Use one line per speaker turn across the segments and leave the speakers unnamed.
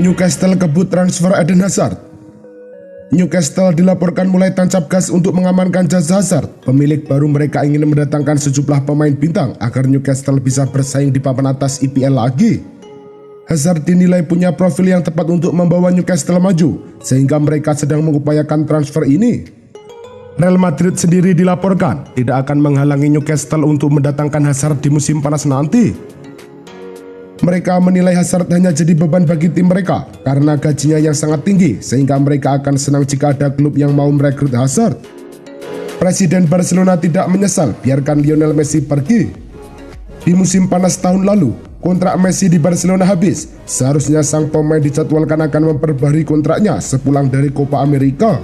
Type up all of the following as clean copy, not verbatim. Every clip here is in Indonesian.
Newcastle kebut transfer Eden Hazard. Newcastle dilaporkan mulai tancap gas untuk mengamankan jasa Hazard. Pemilik baru mereka ingin mendatangkan sejumlah pemain bintang agar Newcastle bisa bersaing di papan atas IPL lagi. Hazard dinilai punya profil yang tepat untuk membawa Newcastle maju, sehingga mereka sedang mengupayakan transfer ini. Real Madrid sendiri dilaporkan tidak akan menghalangi Newcastle untuk mendatangkan Hazard di musim panas nanti. Mereka menilai Hazard hanya jadi beban bagi tim mereka karena gajinya yang sangat tinggi, sehingga mereka akan senang jika ada klub yang mau merekrut Hazard. Presiden Barcelona tidak menyesal biarkan Lionel Messi pergi. Di musim panas tahun lalu, kontrak Messi di Barcelona habis. Seharusnya sang pemain dijadwalkan akan memperbarui kontraknya sepulang dari Copa America.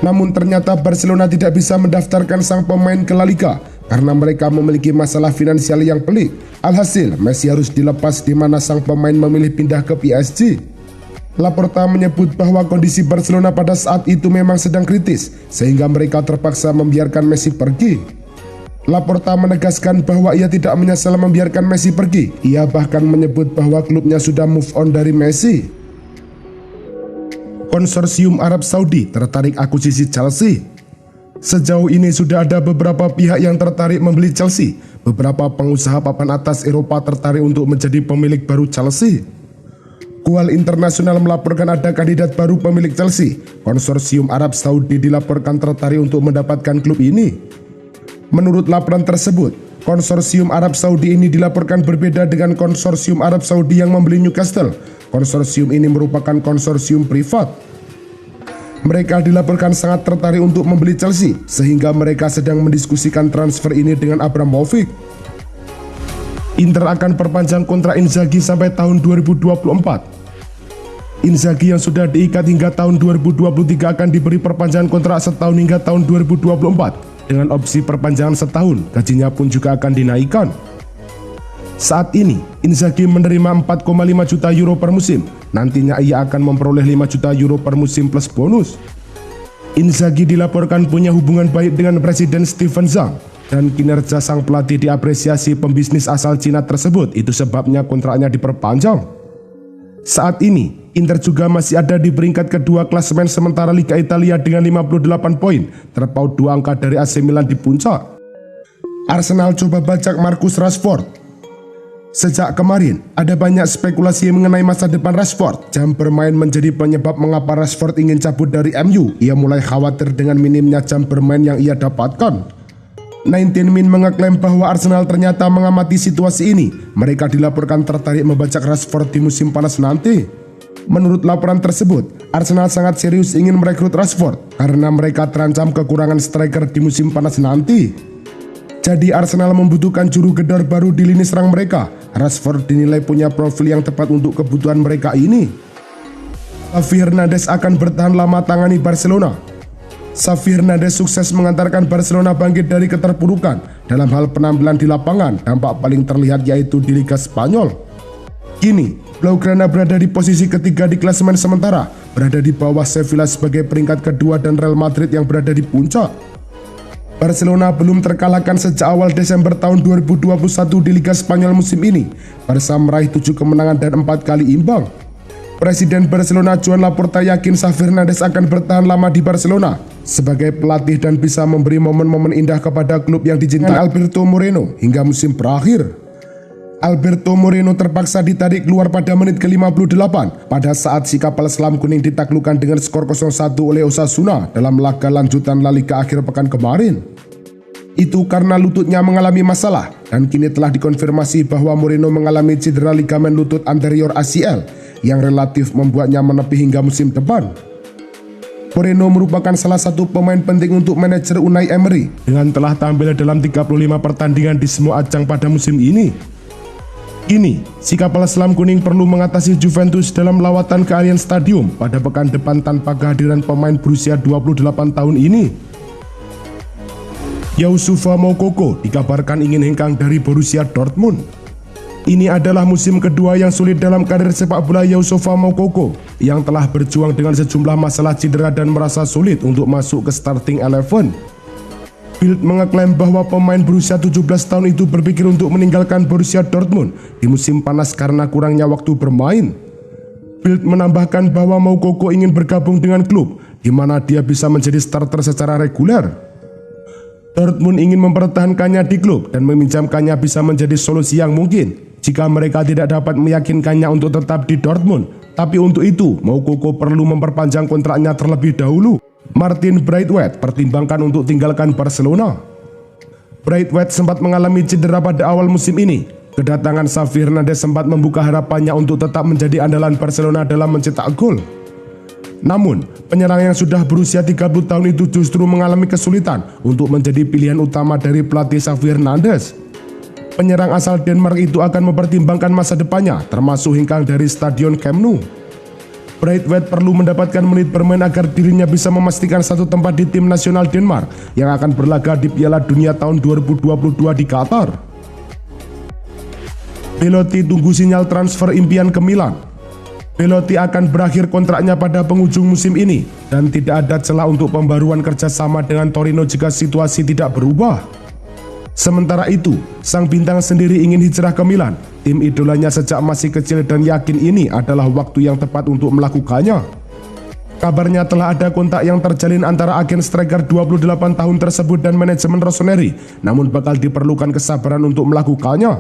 Namun ternyata Barcelona tidak bisa mendaftarkan sang pemain ke La Liga karena mereka memiliki masalah finansial yang pelik. Alhasil, Messi harus dilepas di mana sang pemain memilih pindah ke PSG. Laporta menyebut bahwa kondisi Barcelona pada saat itu memang sedang kritis, sehingga mereka terpaksa membiarkan Messi pergi. Laporta menegaskan bahwa ia tidak menyesal membiarkan Messi pergi. Ia bahkan menyebut bahwa klubnya sudah move on dari Messi. Konsorsium Arab Saudi tertarik akuisisi Chelsea. Sejauh ini sudah ada beberapa pihak yang tertarik membeli Chelsea. Beberapa pengusaha papan atas Eropa tertarik untuk menjadi pemilik baru Chelsea. Kual Internasional melaporkan ada kandidat baru pemilik Chelsea. Konsorsium Arab Saudi dilaporkan tertarik untuk mendapatkan klub ini. Menurut laporan tersebut, konsorsium Arab Saudi ini dilaporkan berbeda dengan konsorsium Arab Saudi yang membeli Newcastle. Konsorsium ini merupakan konsorsium privat. Mereka dilaporkan sangat tertarik untuk membeli Chelsea, sehingga mereka sedang mendiskusikan transfer ini dengan Abramovich. Inter akan perpanjang kontrak Inzaghi sampai tahun 2024. Inzaghi yang sudah diikat hingga tahun 2023 akan diberi perpanjangan kontrak setahun hingga tahun 2024. Dengan opsi perpanjangan setahun, gajinya pun juga akan dinaikkan. Saat ini, Inzaghi menerima 4,5 juta euro per musim. Nantinya ia akan memperoleh 5 juta euro per musim plus bonus. Inzaghi dilaporkan punya hubungan baik dengan Presiden Steven Zhang, dan kinerja sang pelatih diapresiasi pembisnis asal Cina tersebut. Itu sebabnya kontraknya diperpanjang. Saat ini, Inter juga masih ada di peringkat kedua klasemen sementara Liga Italia dengan 58 poin, terpaut 2 angka dari AC Milan di puncak. Arsenal coba bajak Marcus Rashford. Sejak kemarin, ada banyak spekulasi mengenai masa depan Rashford. Jam bermain menjadi penyebab mengapa Rashford ingin cabut dari MU. Ia mulai khawatir dengan minimnya jam bermain yang ia dapatkan. 19 Min mengeklaim bahwa Arsenal ternyata mengamati situasi ini. Mereka dilaporkan tertarik membajak Rashford di musim panas nanti. Menurut laporan tersebut, Arsenal sangat serius ingin merekrut Rashford karena mereka terancam kekurangan striker di musim panas nanti. Jadi Arsenal membutuhkan juru gedor baru di lini serang mereka. Rashford dinilai punya profil yang tepat untuk kebutuhan mereka ini. Xavi Hernandez akan bertahan lama tangani Barcelona. Xavi Hernandez sukses mengantarkan Barcelona bangkit dari keterpurukan dalam hal penampilan di lapangan. Dampak paling terlihat yaitu di Liga Spanyol. Kini, Blaugrana berada di posisi ketiga di klasemen sementara, berada di bawah Sevilla sebagai peringkat kedua dan Real Madrid yang berada di puncak. Barcelona belum terkalahkan sejak awal Desember tahun 2021 di Liga Spanyol musim ini. Barca meraih 7 kemenangan dan 4 kali imbang. Presiden Barcelona Joan Laporta yakin Xavi Hernandez akan bertahan lama di Barcelona sebagai pelatih dan bisa memberi momen-momen indah kepada klub yang dicintai Alberto Moreno hingga musim berakhir. Alberto Moreno terpaksa ditarik keluar pada menit ke-58 pada saat si kapal selam kuning ditaklukkan dengan skor 0-1 oleh Osasuna dalam laga lanjutan La Liga akhir pekan kemarin. Itu karena lututnya mengalami masalah dan kini telah dikonfirmasi bahwa Moreno mengalami cedera ligamen lutut anterior ACL yang relatif membuatnya menepi hingga musim depan. Moreno merupakan salah satu pemain penting untuk manajer Unai Emery dengan telah tampil dalam 35 pertandingan di semua ajang pada musim ini. Kini, si kapal selam kuning perlu mengatasi Juventus dalam lawatan ke Allianz Stadium pada pekan depan tanpa kehadiran pemain berusia 28 tahun ini. Youssoufa Moukoko dikabarkan ingin hengkang dari Borussia Dortmund. Ini adalah musim kedua yang sulit dalam karir sepak bola Youssoufa Moukoko yang telah berjuang dengan sejumlah masalah cedera dan merasa sulit untuk masuk ke starting 11. Bild mengeklaim bahwa pemain berusia 17 tahun itu berpikir untuk meninggalkan Borussia Dortmund di musim panas karena kurangnya waktu bermain. Bild menambahkan bahwa Moukoko ingin bergabung dengan klub di mana dia bisa menjadi starter secara reguler. Dortmund ingin mempertahankannya di klub dan meminjamkannya bisa menjadi solusi yang mungkin jika mereka tidak dapat meyakinkannya untuk tetap di Dortmund. Tapi untuk itu, Moukoko perlu memperpanjang kontraknya terlebih dahulu. Martin Braithwaite pertimbangkan untuk tinggalkan Barcelona. Braithwaite sempat mengalami cedera pada awal musim ini. Kedatangan Xavi Hernandez sempat membuka harapannya untuk tetap menjadi andalan Barcelona dalam mencetak gol. Namun, penyerang yang sudah berusia 30 tahun itu justru mengalami kesulitan untuk menjadi pilihan utama dari pelatih Xavi Hernandez. Penyerang asal Denmark itu akan mempertimbangkan masa depannya, termasuk hengkang dari Stadion Camp Nou. Braithwaite perlu mendapatkan menit bermain agar dirinya bisa memastikan satu tempat di tim nasional Denmark yang akan berlaga di Piala Dunia tahun 2022 di Qatar. Belotti tunggu sinyal transfer impian ke Milan. Belotti akan berakhir kontraknya pada penghujung musim ini dan tidak ada celah untuk pembaruan kerjasama dengan Torino jika situasi tidak berubah. Sementara itu, sang bintang sendiri ingin hijrah ke Milan, tim idolanya sejak masih kecil dan yakin ini adalah waktu yang tepat untuk melakukannya. Kabarnya telah ada kontak yang terjalin antara agen striker 28 tahun tersebut dan manajemen Rossoneri, namun bakal diperlukan kesabaran untuk melakukannya.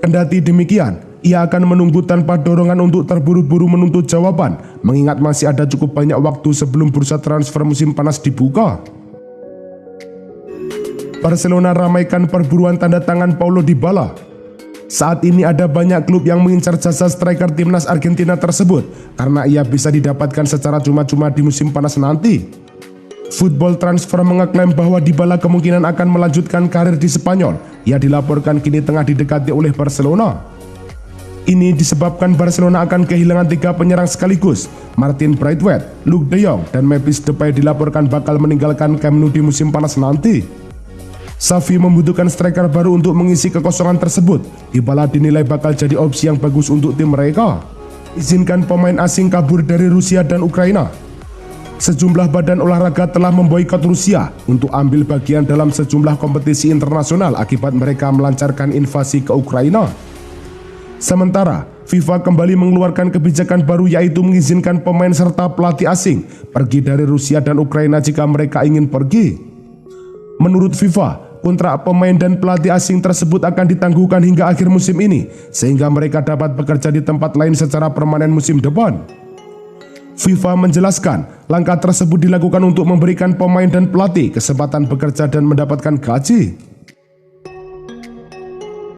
Kendati demikian, ia akan menunggu tanpa dorongan untuk terburu-buru menuntut jawaban, mengingat masih ada cukup banyak waktu sebelum bursa transfer musim panas dibuka. Barcelona ramaikan perburuan tanda tangan Paulo Dybala. Saat ini ada banyak klub yang mengincar jasa striker timnas Argentina tersebut karena ia bisa didapatkan secara cuma-cuma di musim panas nanti. Football Transfer mengeklaim bahwa Dybala kemungkinan akan melanjutkan karir di Spanyol. Ia dilaporkan kini tengah didekati oleh Barcelona. Ini disebabkan Barcelona akan kehilangan 3 penyerang sekaligus. Martin Braithwaite, Luuk de Jong, dan Memphis Depay dilaporkan bakal meninggalkan Camp Nou di musim panas nanti. Xavi membutuhkan striker baru untuk mengisi kekosongan tersebut. Dybala dinilai bakal jadi opsi yang bagus untuk tim mereka. Izinkan pemain asing kabur dari Rusia dan Ukraina. Sejumlah badan olahraga telah memboikot Rusia untuk ambil bagian dalam sejumlah kompetisi internasional akibat mereka melancarkan invasi ke Ukraina. Sementara, FIFA kembali mengeluarkan kebijakan baru yaitu mengizinkan pemain serta pelatih asing pergi dari Rusia dan Ukraina jika mereka ingin pergi. Menurut FIFA, kontrak pemain dan pelatih asing tersebut akan ditangguhkan hingga akhir musim ini, sehingga mereka dapat bekerja di tempat lain secara permanen musim depan. FIFA menjelaskan, langkah tersebut dilakukan untuk memberikan pemain dan pelatih kesempatan bekerja dan mendapatkan gaji.